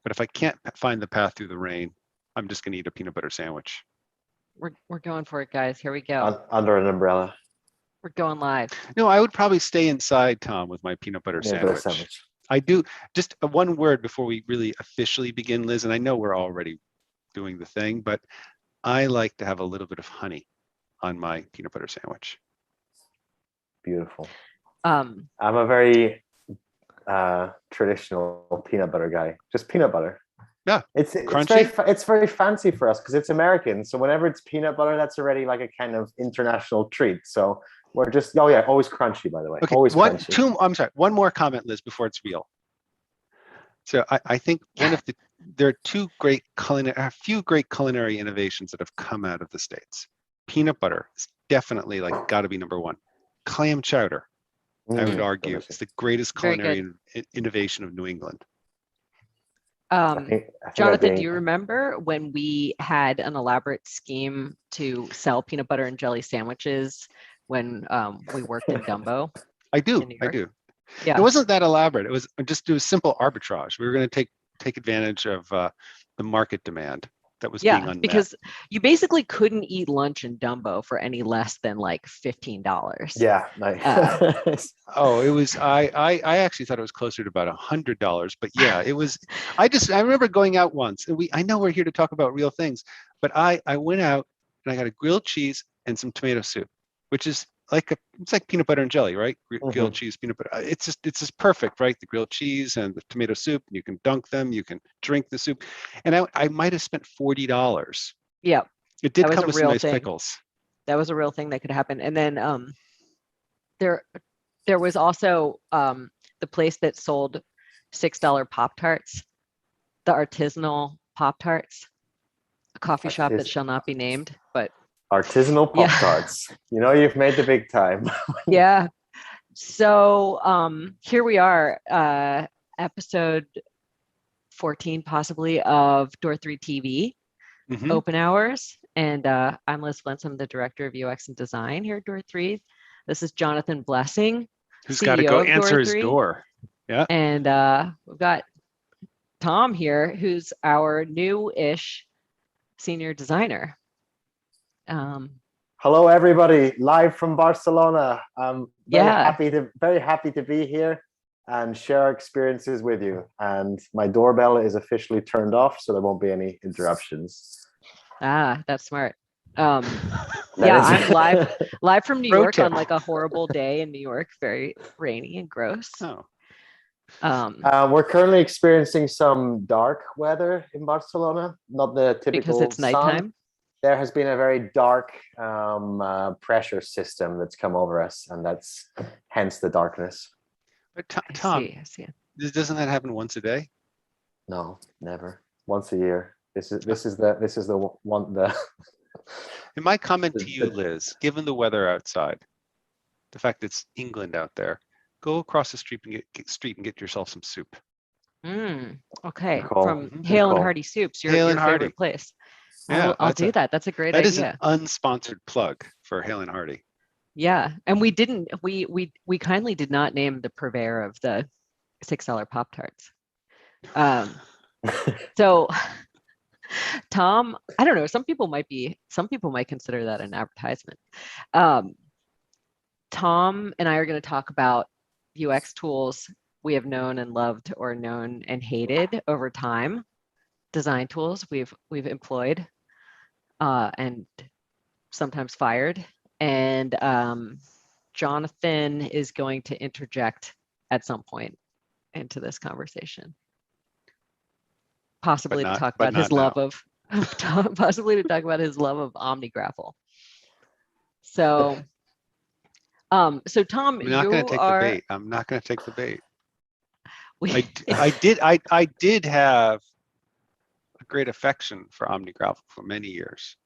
But if I can't find the path through the rain, I'm just going to eat a peanut butter sandwich. We're going for it, guys. Here we go. Under an umbrella. We're going live. No, I would probably stay inside, Tom, with my peanut butter sandwich. I do. Just one word before we really officially begin, Liz, and I know we're already doing the thing, but I like to have a little bit of honey on my peanut butter sandwich. Beautiful. I'm a very traditional peanut butter guy. Just peanut butter. Yeah, it's very fancy for us because it's American. So whenever it's peanut butter, that's already like a kind of international treat. So we're just always crunchy, by the way. Okay, always crunchy. I'm sorry. One more comment, Liz, before it's real. So I think there are a few great culinary innovations that have come out of the States. Peanut butter is definitely got to be number one. Clam chowder, I would argue, is the greatest culinary innovation of New England. I Jonathan, do you remember when we had an elaborate scheme to sell peanut butter and jelly sandwiches when we worked in Dumbo? I do. Yeah. It wasn't that elaborate. It was simple arbitrage. We were going to take advantage of the market demand that was being unmet. Because you basically couldn't eat lunch in Dumbo for any less than $15. Yeah, nice. It was. I actually thought it was closer to about $100, but yeah, it was. I remember going out once, and I know we're here to talk about real things, but I went out and I got a grilled cheese and some tomato soup, which is it's like peanut butter and jelly, right? Grilled cheese, peanut butter. It's just perfect, right? The grilled cheese and the tomato soup. You can dunk them. You can drink the soup. And I might have spent $40. Yeah. It did come with some nice pickles. That was a real thing that could happen. And then there was also the place that sold $6 Pop-Tarts, the artisanal Pop-Tarts, a coffee shop that shall not be named, but artisanal Pop-Tarts. Yeah. You've made the big time. Yeah. So here we are, episode 14 possibly of D3TV open hours. And I'm Liz Flintz. I'm the director of UX and design here at D3. This is Jonathan Blessing, who's got to go answer his door. Yeah. And we've got Tom here, who's our new-ish senior designer. Hello, everybody! Live from Barcelona. I'm very happy to be here and share our experiences with you. And my doorbell is officially turned off, so there won't be any interruptions. That's smart. I'm live from New York on a horrible day in New York, very rainy and gross. We're currently experiencing some dark weather in Barcelona, not the typical because it's nighttime. Sun. There has been a very dark pressure system that's come over us, and that's hence the darkness. But Tom, I see. Doesn't that happen once a day? No, never. Once a year. This is the one. And my comment to you, Liz, given the weather outside, the fact it's England out there, go across the street and get yourself some soup. Okay, from Hale and Hearty Soups, your favorite place. Yeah, I'll do that. That's a great idea. That is an unsponsored plug for Hale and Hearty. Yeah, and we kindly did not name the purveyor of the $6 Pop-Tarts. So, Tom, I don't know. Some people might consider that an advertisement. Tom and I are going to talk about UX tools we have known and loved, or known and hated over time. Design tools we've employed and sometimes fired. And Jonathan is going to interject at some point into this conversation, possibly to talk about his love of OmniGraffle. So, Tom, I'm not going to take the bait. I'm not going to take the bait. I did have a great affection for OmniGraffle for many years,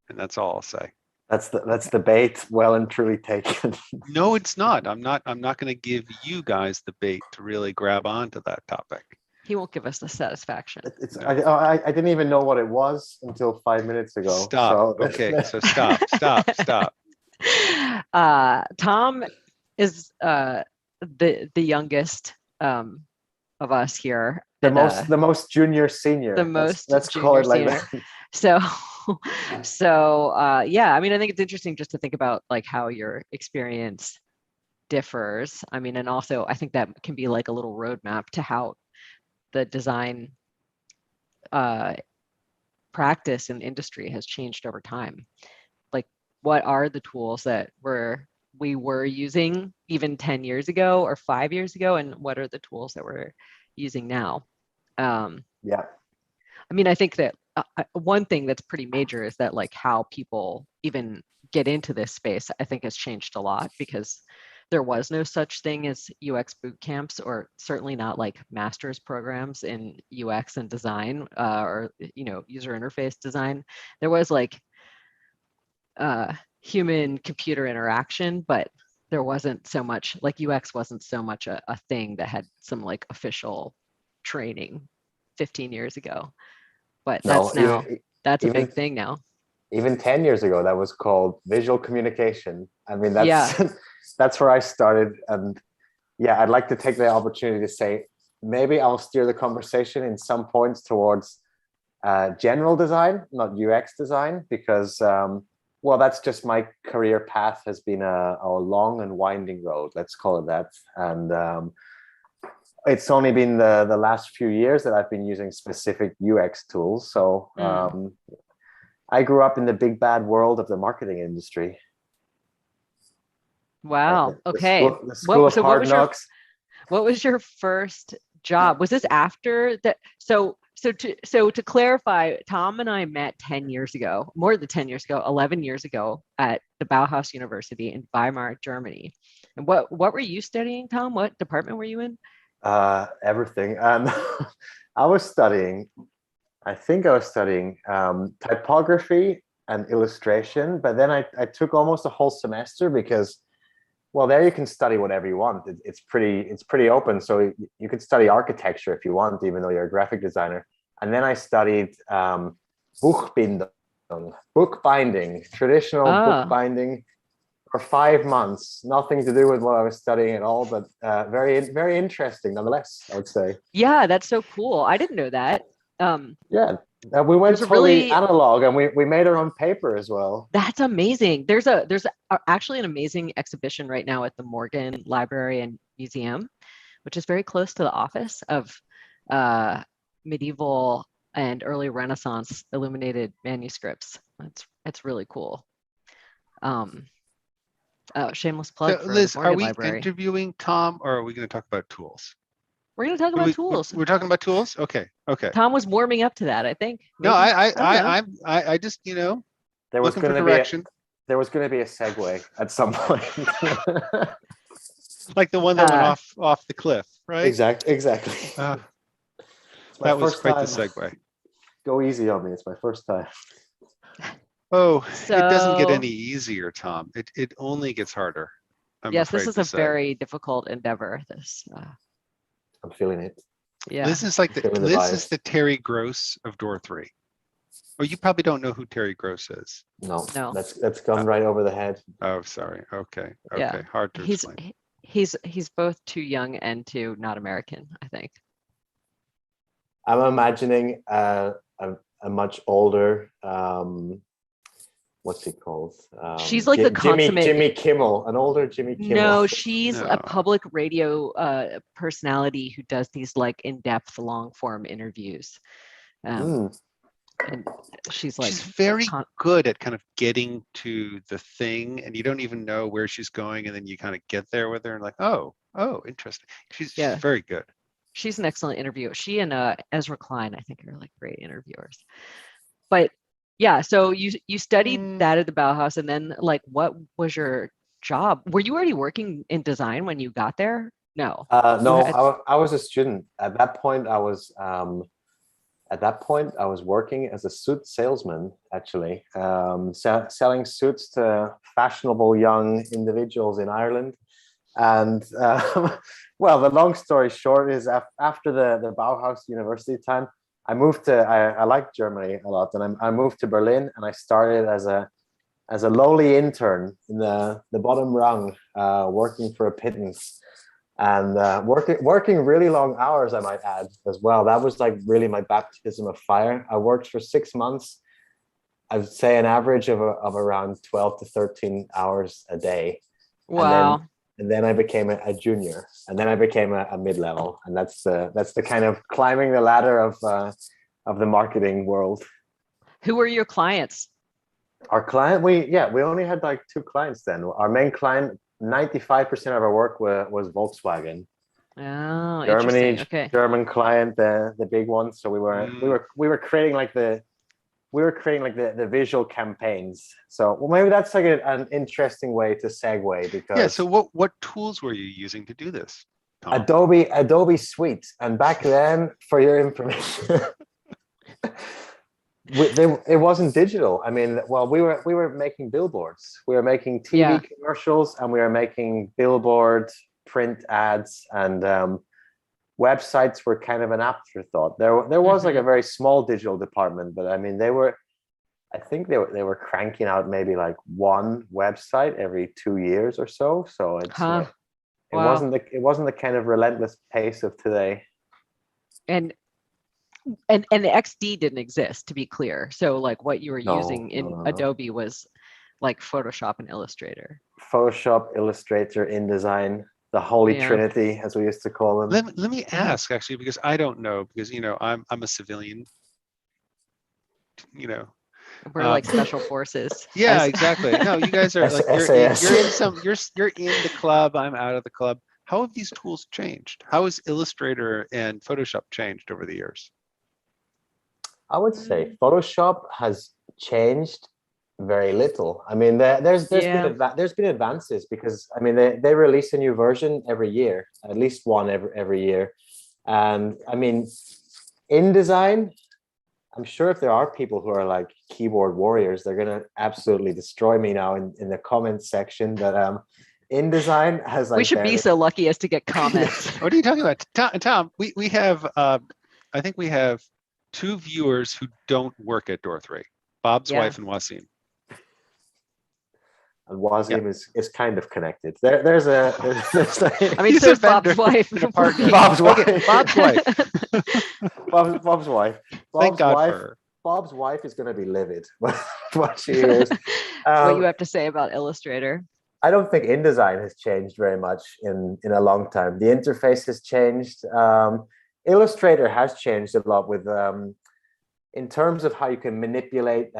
and that's all I'll say. That's the bait well and truly taken. No, it's not. I'm not going to give you guys the bait to really grab onto that topic. He won't give us the satisfaction. I didn't even know what it was until 5 minutes ago. Stop. So. Okay, so stop. Stop. Tom is the youngest of of us here. The most junior senior. The most let's junior call it like senior. that. So yeah, I mean, I think it's interesting just to think about like how your experience differs. I mean, and also I think that can be like a little roadmap to how the design practice and industry has changed over time. Like, what are the tools that we were using even 10 years ago or 5 years ago, and what are the tools that we're using now? Yeah. I mean, I think that one thing that's pretty major is that like how people even get into this space, I think has changed a lot, because there was no such thing as UX boot camps, or certainly not like master's programs in UX and design, or user interface design. There was like human computer interaction, but there wasn't so much like UX wasn't so much a thing that had some like official training 15 years ago. But that's a big thing now. Even 10 years ago, that was called visual communication. I mean, that's yeah. that's where I started. And yeah, I'd like to take the opportunity to say, maybe I'll steer the conversation in some points towards general design, not UX design, because, well, that's just my career path has been a long and winding road, let's call it that. And it's only been the last few years that I've been using specific UX tools. So I grew up in the big bad world of the marketing industry. Wow. Okay. The school of hard knocks. What was your first job? Was this after that? So to clarify, Tom and I met 10 years ago, more than 10 years ago, 11 years ago at the Bauhaus University in Weimar, Germany. And what were you studying, Tom? What department were you in? Everything. I think I was studying typography and illustration, but then I took almost a whole semester because, well, there you can study whatever you want. It's pretty open. So you could study architecture if you want, even though you're a graphic designer. And then I studied Buchbindung, bookbinding, traditional bookbinding, for 5 months. Nothing to do with what I was studying at all, but very, very interesting nonetheless, I would say. Yeah, that's so cool. I didn't know that. Yeah, we went totally analog, and we made our own paper as well. That's amazing. There's actually an amazing exhibition right now at the Morgan Library and Museum, which is very close to the office, of medieval and early Renaissance illuminated manuscripts. It's really cool. Shameless plug for Liz, the Morgan are we Library. Interviewing Tom, or are we going to talk about tools? We're going to talk about tools. We're talking about tools. Okay. Tom was warming up to that, I think. Maybe. No, I just there was going to be a segue at some point, like the one that went off the cliff, right? Exactly. That was quite the segue. Go easy on me. It's my first time. Oh, it doesn't get any easier, Tom. It only gets harder. Yes, this is a very difficult endeavor. I'm feeling it. Yeah. This is like the Terry Gross of Door 3. Oh, you probably don't know who Terry Gross is. No. That's gone right over the head. Oh, sorry. Okay. Yeah. Hard to explain. He's both too young and too not American, I think. I'm imagining a much older what's he called? She's like the consummate Jimmy Kimmel, an older Jimmy Kimmel. No, she's a public radio personality who does these like in-depth, long-form interviews. And she's very good at kind of getting to the thing, and you don't even know where she's going, and then you kind of get there with her and like, oh, interesting. She's very good. She's an excellent interviewer. She and Ezra Klein, I think, are like great interviewers. But yeah, so you studied that at the Bauhaus, and then like, what was your job? Were you already working in design when you got there? No. No, I was a student at that point. I was working as a suit salesman, actually, selling suits to fashionable young individuals in Ireland. And well, the long story short is after the Bauhaus University time, I moved to, I liked Germany a lot, and I moved to Berlin, and I started as a lowly intern in the bottom rung, working for a pittance. and working really long hours, I might add as well. That was like really my baptism of fire. I worked for 6 months. I would say an average of around 12 to 13 hours a day. Wow. And then I became a junior, and then I became a mid-level, and that's the kind of climbing the ladder of the marketing world. Who were your clients? Our client, we only had like two clients then. Our main client, 95% of our work was Volkswagen. Oh, Germany, interesting. Okay. German client, the big one. So we were creating like the visual campaigns. So well, maybe that's like an interesting way to segue, because yeah. So what tools were you using to do this, Tom? Adobe Suite, and back then, for your information, it wasn't digital. I mean, well, we were making billboards, we were making TV commercials, and we were making billboard print ads, and websites were kind of an afterthought. There was like a very small digital department, but I mean, I think they were cranking out maybe like one website every 2 years or so. So it's it wasn't the kind of relentless pace of today. And the XD didn't exist, to be clear. So like what you were using in Adobe was like Photoshop and Illustrator. Photoshop, Illustrator, InDesign, the holy trinity, as we used to call them. Let me ask, actually, because I don't know, because I'm a civilian. We're like special forces. Yeah, exactly. No, you guys are like you're in the club. I'm out of the club. How have these tools changed? How has Illustrator and Photoshop changed over the years? I would say Photoshop has changed very little. I mean, there's been advances, because I mean they release a new version every year, at least one every year. And I mean, InDesign, I'm sure if there are people who are like keyboard warriors, they're gonna absolutely destroy me now in the comments section. But InDesign has like, we should be so lucky as to get comments. What are you talking about, Tom? We have I think we have two viewers who don't work at Door3, Bob's wife and Wasim. And Wasim is kind of connected. There's I mean, so is Bob's wife. Bob's wife. Bob's wife. Bob's wife. Thank God for her. Bob's wife is going to be livid what she hears. What you have to say about Illustrator? I don't think InDesign has changed very much in a long time. The interface has changed. Illustrator has changed a lot with in terms of how you can manipulate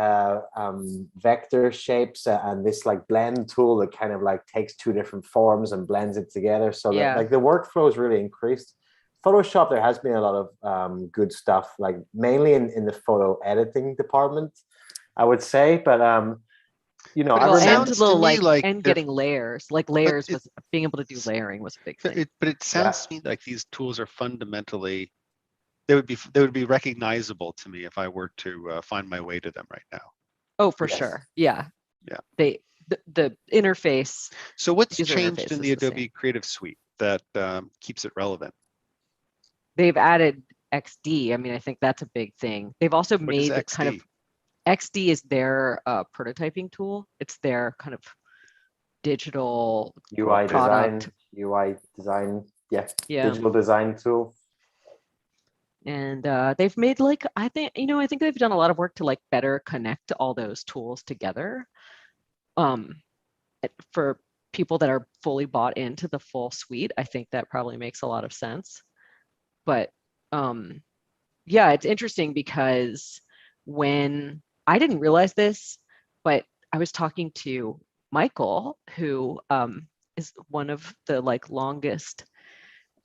vector shapes and this like blend tool that kind of like takes two different forms and blends it together. So that like the workflow is really increased. Photoshop, there has been a lot of good stuff, like mainly in the photo editing department, I would say. But you know, and getting layers, was being able to do layering was a big thing. But it sounds to me like these tools are fundamentally, they would be recognizable to me if I were to find my way to them right now. Oh, for sure. Yeah. The interface. So what's changed in the Adobe Creative Suite that keeps it relevant? They've added XD. I mean, I think that's a big thing. They've also made kind of XD is their prototyping tool. It's their kind of digital UI design, digital design tool. And they've made like, I think they've done a lot of work to like better connect all those tools together. For people that are fully bought into the full suite, I think that probably makes a lot of sense. But yeah, it's interesting because when I didn't realize this, but I was talking to Michael, who is one of the like longest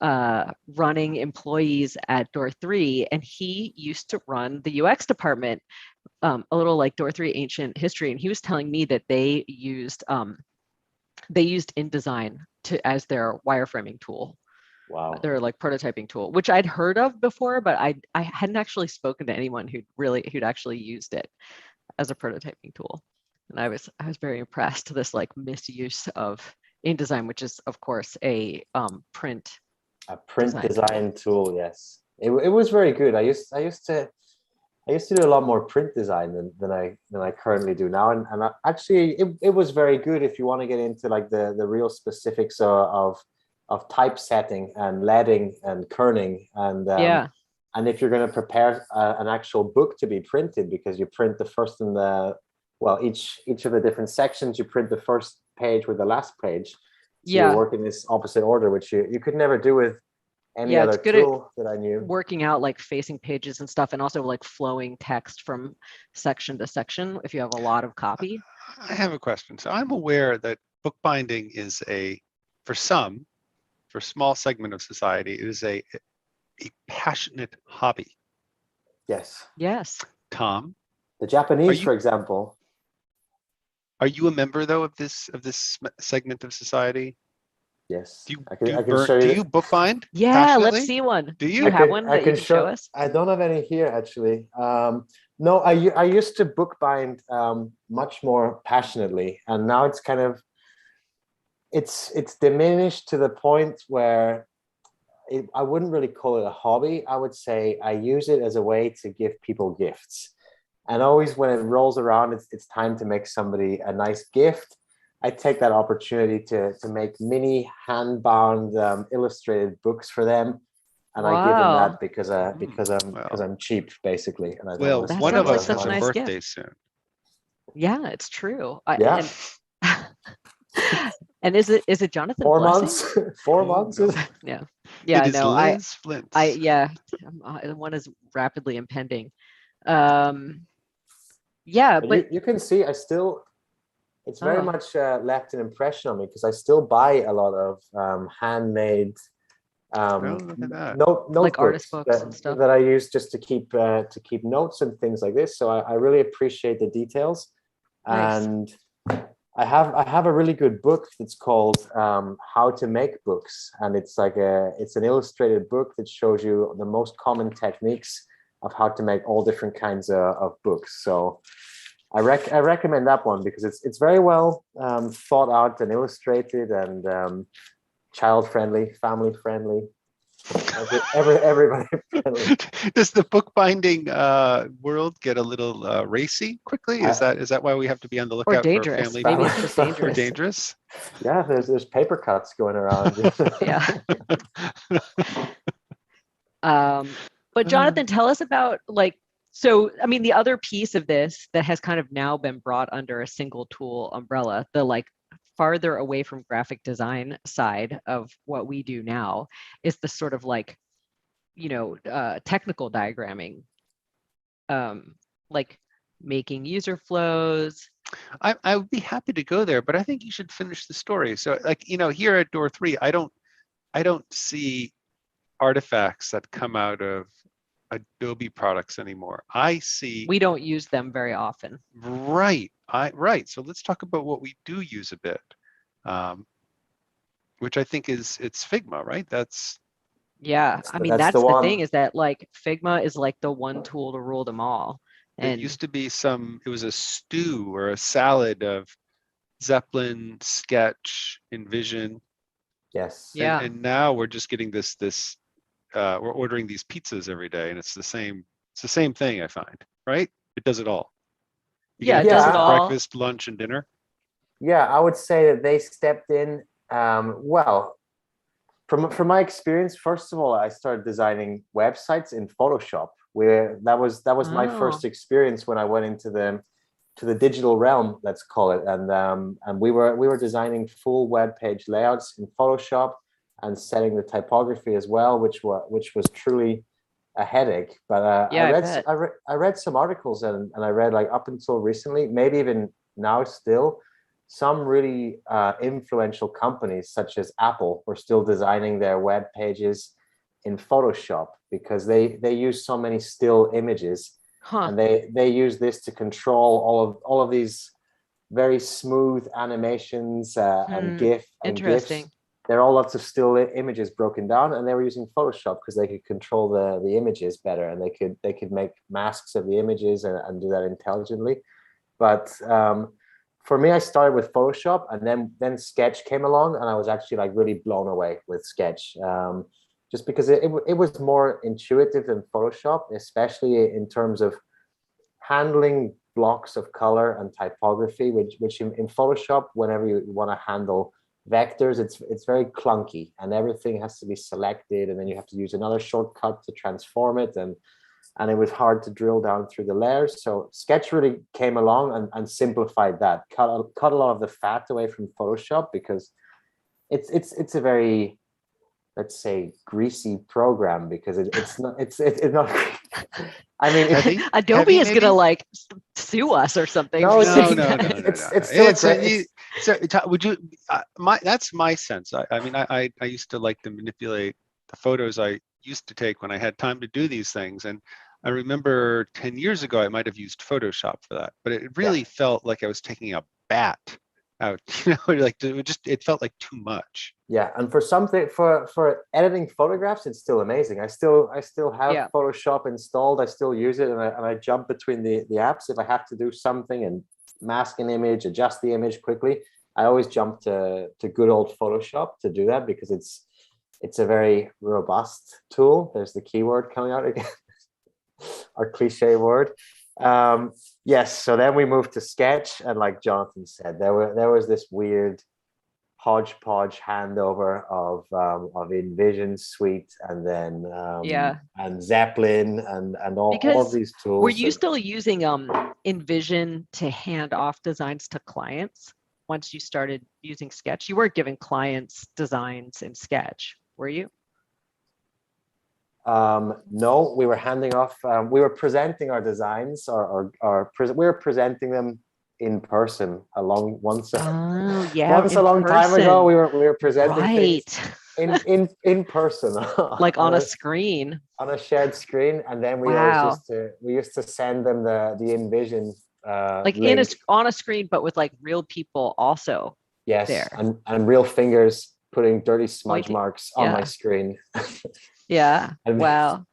running employees at Door3, and he used to run the UX department, a little like Door3 ancient history, and he was telling me that they used InDesign as their wireframing tool. Wow. Their like prototyping tool, which I'd heard of before, but I hadn't actually spoken to anyone who'd actually used it as a prototyping tool. And I was very impressed. This like misuse of InDesign, which is of course a print design tool. Yes, it was very good. I used to do a lot more print design than I currently do now, and actually it was very good if you want to get into like the real specifics of typesetting and leading and kerning, and if you're going to prepare an actual book to be printed, because you print the first and each of the different sections, you print the first page with the last page. So you work in this opposite order, which you could never do with any other tool that I knew. Working out like facing pages and stuff, and also like flowing text from section to section if you have a lot of copy. I have a question. So I'm aware that bookbinding is for small segment of society, it is a passionate hobby. Yes. Tom, the Japanese, for example. Are you a member though of this segment of society? Yes. Do you bookbind? Yeah, let's see one. Do you? You have one that you can show us? I don't have any here actually. No, I used to bookbind much more passionately, and now it's kind of it's diminished to the point where I wouldn't really call it a hobby. I would say I use it as a way to give people gifts. And always when it rolls around, it's time to make somebody a nice gift, I take that opportunity to make mini hand-bound illustrated books for them. And I give them that because I'm cheap, basically. And I don't one of us has a birthday soon. Yeah, it's true. Yeah. And is it Jonathan? 4 months? 4 months? Yeah. Yeah. It is Liz Flint. One is rapidly impending. Yeah, but you can see it's very much left an impression on me, because I still buy a lot of handmade notebooks, like artist books and stuff that I use just to keep notes and things like this. So I really appreciate the details. Nice. And I have a really good book that's called How to Make Books, and it's an illustrated book that shows you the most common techniques of how to make all different kinds of books. So I recommend that one, because it's very well thought out and illustrated, and child friendly, family friendly, everybody friendly. Does the bookbinding world get a little racy quickly? Is that why we have to be on the lookout for family? Maybe it's just dangerous. Dangerous. Yeah, there's paper cuts going around. Yeah. But Jonathan, tell us about the other piece of this that has kind of now been brought under a single tool umbrella, the farther away from graphic design side of what we do now, is the sort of technical diagramming, like making user flows. I would be happy to go there, but I think you should finish the story. So here at Door 3, I don't see artifacts that come out of Adobe products anymore. We don't use them very often. Right. So let's talk about what we do use a bit, which I think it's Figma, right? That's that's the thing, is that Figma is the one tool to rule them all. And it used to be it was a stew or a salad of Zeppelin, Sketch, InVision. Yes. Yeah. And now we're just getting this we're ordering these pizzas every day, and it's the same thing, I find, right? It does it all. It does it all. Breakfast, lunch, and dinner. Yeah, I would say that they stepped in. From my experience, first of all, I started designing websites in Photoshop, where that was my first experience when I went into the digital realm, let's call it, and we were designing full web page layouts in Photoshop and setting the typography as well, which was truly a headache. But I read some articles, and I read up until recently, maybe even now still, some really influential companies such as Apple were still designing their web pages in Photoshop, because they use so many still images, and they use this to control all of these very smooth animations and GIF and interesting. GIFs. They're all lots of still images broken down, and they were using Photoshop because they could control the images better, and they could make masks of the images and do that intelligently. But for me, I started with Photoshop, and then Sketch came along, and I was actually really blown away with Sketch, just because it was more intuitive than Photoshop, especially in terms of handling blocks of color and typography, which in Photoshop, whenever you want to handle vectors, it's very clunky, and everything has to be selected, and then you have to use another shortcut to transform it, and it was hard to drill down through the layers. So Sketch really came along and simplified that, cut a lot of the fat away from Photoshop, because it's a very, let's say, greasy program, because it's not I mean, Adobe is gonna like sue us or something. No. It's still would you? That's my sense. I mean, I used to like to manipulate the photos I used to take when I had time to do these things, and I remember 10 years ago I might have used Photoshop for that, but it really felt like I was taking a bat out. Like it felt like too much. Yeah, and for editing photographs, it's still amazing. I still have Photoshop installed. I still use it, and I jump between the apps if I have to do something and mask an image, adjust the image quickly. I always jump to good old Photoshop to do that, because it's a very robust tool. There's the keyword coming out again, our cliche word. Yes, so then we moved to Sketch, and like Jonathan said, there was this weird hodgepodge handover of InVision Suite, and then and Zeppelin and all of these tools. Were you still using InVision to hand off designs to clients once you started using Sketch? You weren't giving clients designs in Sketch, were you? No, we were handing off. We were presenting our designs, we were presenting them in person once a long time ago. We were presenting things in person, like on a screen, on a shared screen, and then we used to send them the InVision like link. On a screen, but with like real people also. Yes, there. and real fingers putting dirty smudge marks on my screen. Yeah. Wow.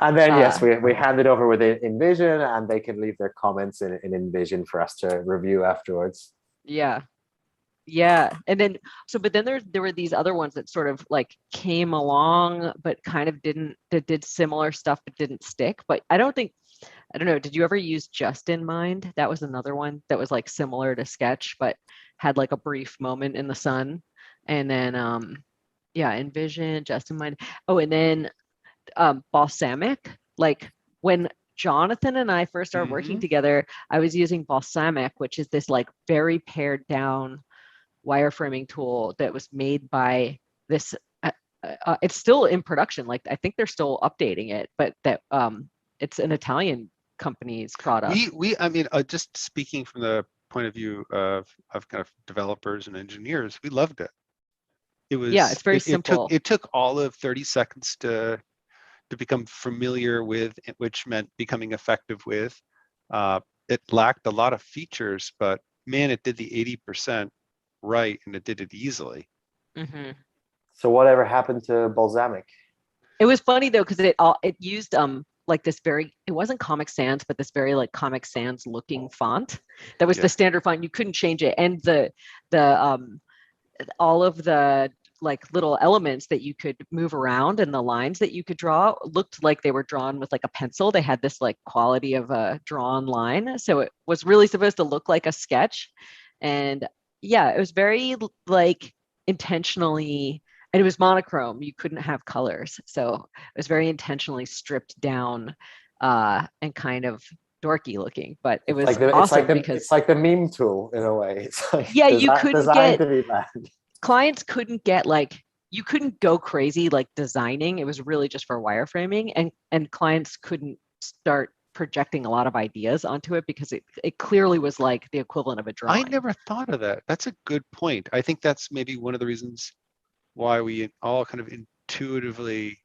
And then we hand it over with InVision, and they can leave their comments in InVision for us to review afterwards. Yeah. And then but then there were these other ones that sort of like came along but kind of did similar stuff but didn't stick. But I don't know, did you ever use Just in Mind? That was another one that was like similar to Sketch but had like a brief moment in the sun. And then InVision, Just in Mind. Oh, and then Balsamic. Like when Jonathan and I first started working together, I was using Balsamic, which is this like very pared down wireframing tool that was made by this. It's still in production. Like I think they're still updating it, but that it's an Italian company's product. I mean, just speaking from the point of view of kind of developers and engineers, we loved it. It was it's very simple. It took all of 30 seconds to become familiar with, which meant becoming effective with. It lacked a lot of features, but man, it did the 80% right, and it did it easily. Mm-hmm. So whatever happened to Balsamic? It was funny though, because it used like this very, it wasn't Comic Sans, but this very like Comic Sans looking font that was the standard font. You couldn't change it, and the all of the like little elements that you could move around and the lines that you could draw looked like they were drawn with like a pencil. They had this like quality of a drawn line. So it was really supposed to look like a sketch. And it was very like intentionally, and it was monochrome. You couldn't have colors. So it was very intentionally stripped down and kind of dorky looking, but it was awesome because it's like the meme tool in a way. It's like you couldn't get to be bad. Clients couldn't get like, you couldn't go crazy like designing. It was really just for wireframing, and clients couldn't start projecting a lot of ideas onto it because it clearly was like the equivalent of a drawing. I never thought of that. That's a good point. I think that's maybe one of the reasons why we all kind of intuitively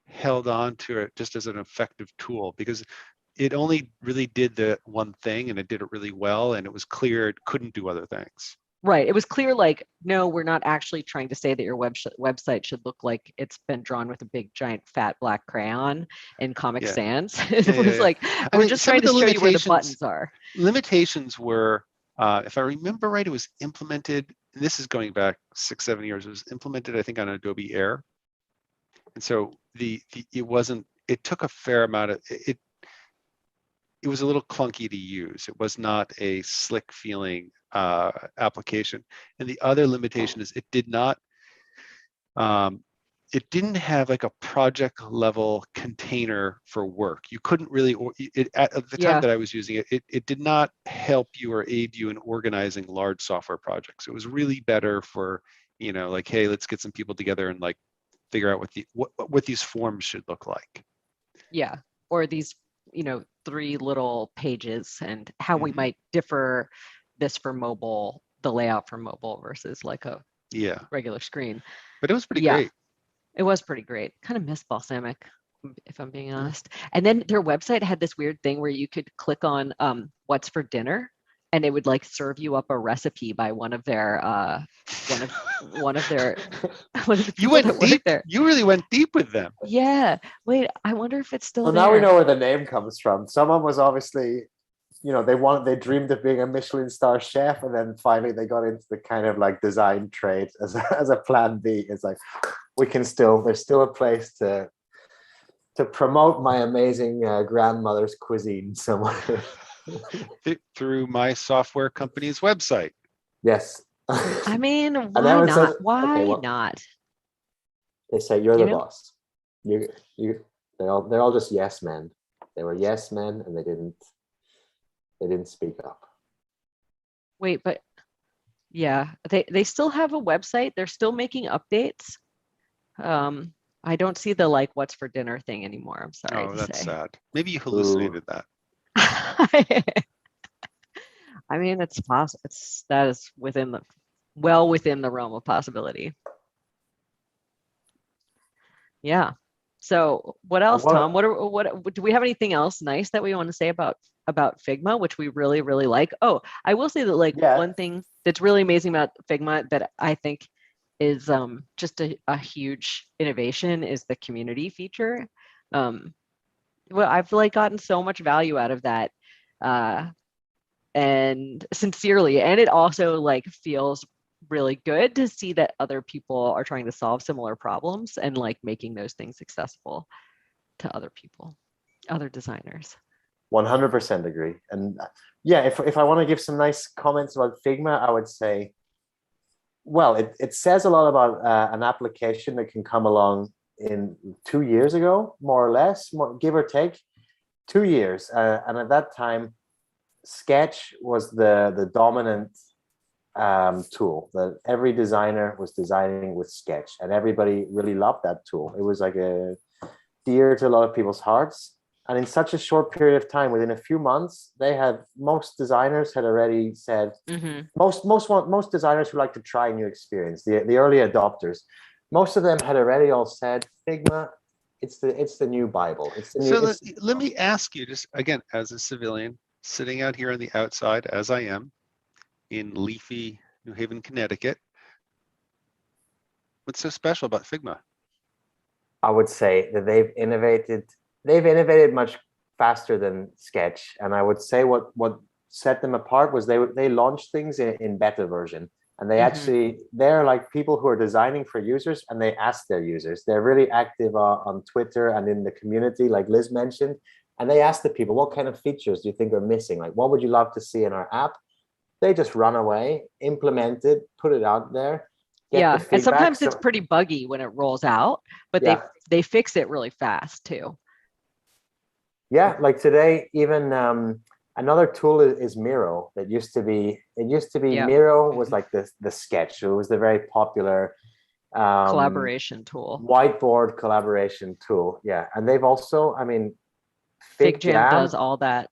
held on to it just as an effective tool, because it only really did the one thing, and it did it really well, and it was clear it couldn't do other things. Right. It was clear, like, no, we're not actually trying to say that your website should look like it's been drawn with a big, giant, fat black crayon in Comic Sans. It was like, we're just trying to show you where the buttons are. Limitations were, if I remember right, it was implemented, and this is going back 6-7 years, it was implemented, I think, on Adobe Air. And so it took a fair amount of, it was a little clunky to use. It was not a slick feeling application. And the other limitation is it didn't have like a project level container for work. You couldn't really, at the time that I was using it, it did not help you or aid you in organizing large software projects. It was really better for, like, hey, let's get some people together and like figure out what these forms should look like. Yeah, or these, 3 little pages and how we might differ this for mobile, the layout for mobile versus like a regular screen. But it was pretty great. It was pretty great. Kind of miss Balsamic, if I'm being honest. And then their website had this weird thing where you could click on what's for dinner, and it would like serve you up a recipe by one of their You went deep there. You really went deep with them. Yeah. Wait, I wonder if it's still there. Now we know where the name comes from. Someone was obviously, they dreamed of being a Michelin star chef, and then finally they got into the kind of like design trade as a plan B. It's like, there's still a place to promote my amazing grandmother's cuisine somewhere. Through my software company's website. Yes. I mean, why not? Says, why not? They say you're the boss. They're all just yes men. They were yes men, and they didn't speak up. Wait, but yeah, they still have a website. They're still making updates. I don't see the like what's for dinner thing anymore. I'm sorry. Oh, that's sad. Maybe you hallucinated that. I mean, it's possible. That is within the realm of possibility. Yeah. So what else, Tom? What do we have anything else nice that we want to say about Figma, which we really, really like? Oh, I will say that one thing that's really amazing about Figma that I think is just a huge innovation is the community feature. Well, I've gotten so much value out of that, and sincerely, and it also feels really good to see that other people are trying to solve similar problems and making those things accessible to other people, other designers. 100% agree. And yeah, if I want to give some nice comments about Figma, I would say, well, it says a lot about an application that can come along in 2 years ago, more or less, give or take 2 years. And at that time, Sketch was the dominant tool that every designer was designing with Sketch, and everybody really loved that tool. It was dear to a lot of people's hearts. And in such a short period of time, within a few months, most designers had already said, most designers who like to try a new experience, the early adopters, most of them had already all said, Figma, it's the new Bible. Let me ask you, just again, as a civilian sitting out here on the outside, as I am, in leafy New Haven, Connecticut, what's so special about Figma? I would say that they've innovated much faster than Sketch, and I would say what set them apart was they launched things in beta version, and they're people who are designing for users, and they ask their users. They're really active on Twitter and in the community, like Liz mentioned, and they ask the people, what kind of features do you think are missing? What would you love to see in our app? They just run away, implement it, put it out there. Yeah, and sometimes it's pretty buggy when it rolls out, but they fix it really fast too. Yeah, like today, even another tool is Miro. It used to be Miro was like the Sketch. So it was the very popular collaboration tool, whiteboard collaboration tool. Yeah, and they've also, FigJam does all that.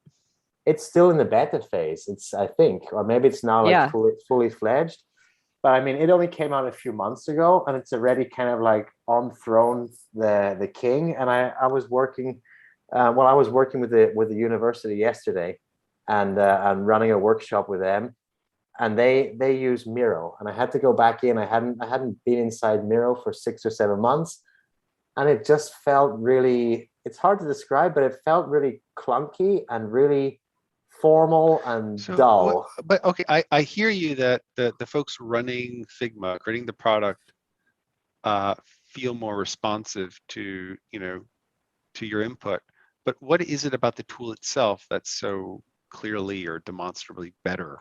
It's still in the beta phase. I think, or maybe it's now fully fledged. But it only came out a few months ago, and it's already kind of enthroned the king. And I was working. I was working with the university yesterday, and running a workshop with them, and they use Miro, and I had to go back in. I hadn't been inside Miro for 6 or 7 months, and it just felt really. It's hard to describe, but it felt really clunky and really formal and dull. But okay, I hear you that the folks running Figma, creating the product, feel more responsive to your input. But what is it about the tool itself that's so clearly or demonstrably better?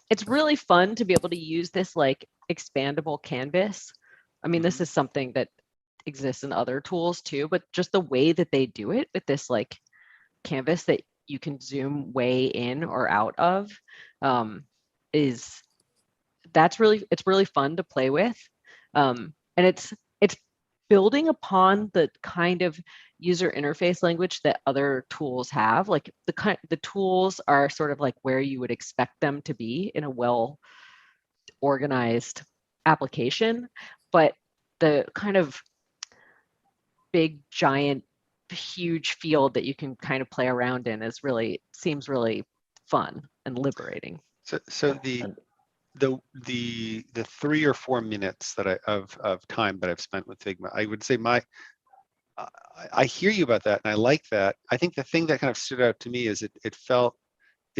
it's really fun to be able to use this like expandable canvas. I mean, this is something that exists in other tools too, but just the way that they do it with this like canvas that you can zoom way in or out of is it's really fun to play with. And it's building upon the kind of user interface language that other tools have. Like the tools are sort of like where you would expect them to be in a well organized application, but the kind of big giant huge field that you can kind of play around in seems really fun and liberating. So the 3 or 4 minutes that of time that I've spent with Figma, I would say I hear you about that, and I like that. I think the thing that kind of stood out to me is it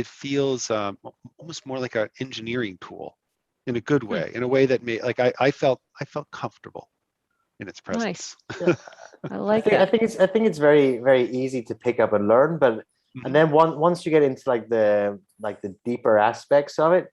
feels almost more like an engineering tool in a good way, in a way that made like I felt comfortable in its presence. Nice. I like that. I think it's very, very easy to pick up and learn, but and then once you get into like the deeper aspects of it,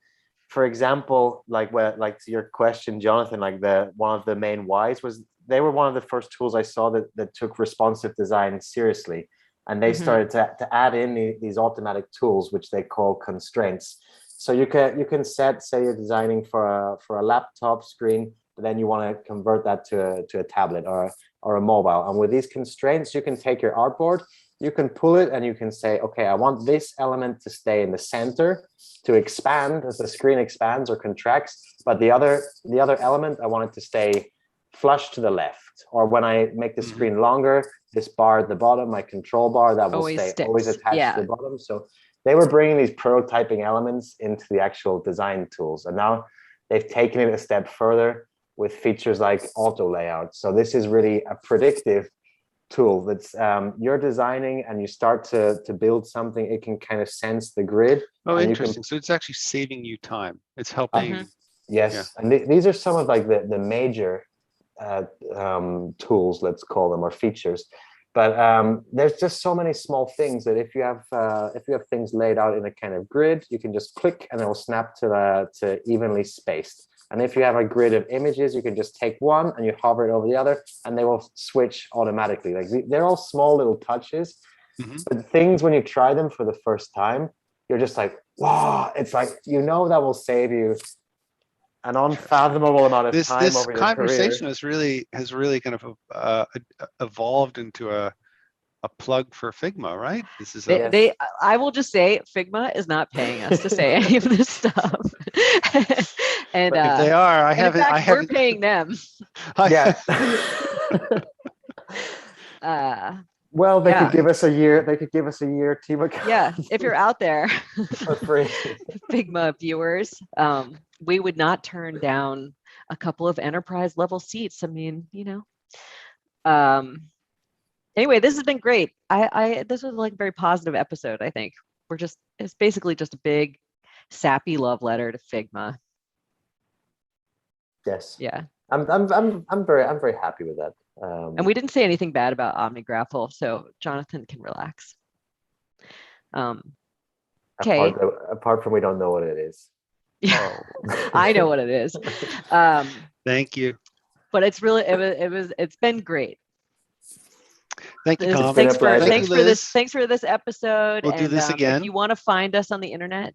for example, like to your question, Jonathan, like one of the main whys was they were one of the first tools I saw that took responsive design seriously, and they started to add in these automatic tools which they call constraints. So you can say you're designing for a laptop screen, but then you want to convert that to a tablet or a mobile, and with these constraints you can take your artboard, you can pull it, and you can say, okay, I want this element to stay in the center to expand as the screen expands or contracts, but the other element I want it to stay flush to the left, or when I make the screen longer, this bar at the bottom, my control bar, that will always attached to the bottom. So they were bringing these prototyping elements into the actual design tools, and now they've taken it a step further with features like auto layout. So this is really a predictive tool that's you're designing and you start to build something, it can kind of sense the grid. Oh, interesting. So it's actually saving you time. It's helping. Yes. Yeah. And these are some of like the major tools, let's call them, or features. But there's just so many small things that if you have things laid out in a kind of grid, you can just click and it will snap to evenly spaced. And if you have a grid of images, you can just take one and you hover it over the other, and they will switch automatically. Like they're all small little touches, but things when you try them for the first time, you're just like, wow! It's like that will save you an unfathomable amount of time. This conversation has really kind of evolved into a plug for Figma, right? This is I will just say Figma is not paying us to say any of this stuff. And if they are, we're paying them. Yeah. Well, they could give us a year. They could give us a year team account. Yeah, if you're out there for free, Figma viewers, we would not turn down a couple of enterprise level seats. I mean, anyway, this has been great. This was like a very positive episode. I think it's basically just a big sappy love letter to Figma. Yes. Yeah. I'm very happy with that. And we didn't say anything bad about OmniGraffle, so Jonathan can relax. Okay. Apart from we don't know what it is. Yeah, I know what it is. Thank you. But it's been great. Thank you, Tom. Thanks for this episode. We'll do this again. If you want to find us on the internet,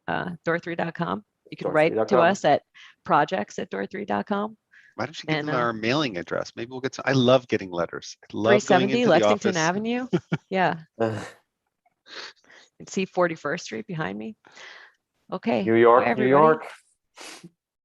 door3.com. You can write to us at projects@door3.com. Why don't you give them our mailing address? Maybe we'll get some. I love getting letters. I love 370 Lexington Avenue. Yeah. See 41st Street behind me. Okay. New York.